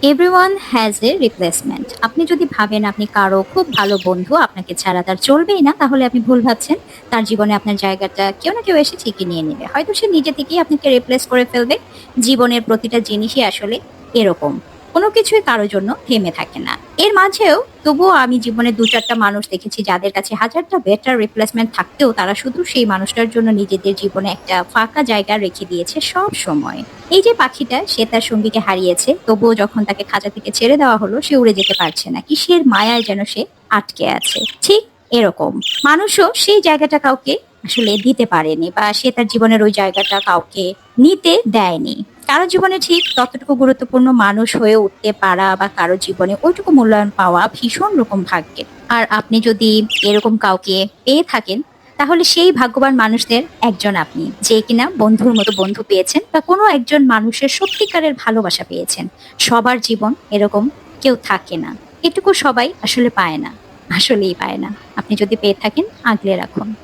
Everyone has a replacement. আপনি যদি ভাবেন আপনি কারো খুব ভালো বন্ধু, আপনাকে ছাড়া তার চলবেই না, তাহলে আপনি ভুল ভাবছেন। তার জীবনে আপনার জায়গাটা কেউ না কেউ এসে ঠিকই নিয়ে নেবে। হয়তো সে নিজে থেকেই আপনাকে রিপ্লেস করে ফেলবে। জীবনের প্রতিটা জিনিসই আসলে এরকম। কোনো কিছুই কারো জন্য থেমে থাকে না। এর মাঝেও তবুও আমি জীবনে ২-৪ টা মানুষ দেখেছি যাদের কাছে হাজারটা বেটার রিপ্লেসমেন্ট থাকতেও তারা শুধু সেই মানুষটার জন্য নিজেদের জীবনে একটা ফাঁকা জায়গা রেখে দিয়েছে সবসময়। এই যে পাখিটা, সে তার সঙ্গীকে হারিয়েছে, তবুও যখন তাকে খাঁচা থেকে ছেড়ে দেওয়া হলো সে উড়ে যেতে পারছে না। কিসের মায়ায় যেন সে আটকে আছে। ঠিক এরকম মানুষও সেই জায়গাটা কাউকে আসলে দিতে পারেনি, বা সে তার জীবনের ওই জায়গাটা কাউকে নিতে দেয়নি। কারো জীবনে ঠিক ততটুকু গুরুত্বপূর্ণ মানুষ হয়ে উঠতে পারা বা কারো জীবনে ওইটুকু মূল্যায়ন পাওয়া ভীষণ রকম ভাগ্যের। আর আপনি যদি এরকম কাউকে পেয়ে থাকেন, তাহলে সেই ভাগ্যবান মানুষদের একজন আপনি, যে কিনা বন্ধুর মতো বন্ধু পেয়েছেন বা কোনো একজন মানুষের সত্যিকারের ভালোবাসা পেয়েছেন। সবার জীবন এরকম কেউ থাকে না। এটুকু সবাই আসলে পায় না। আসলেই পায় না। আপনি যদি পেয়ে থাকেন, আগলে রাখুন।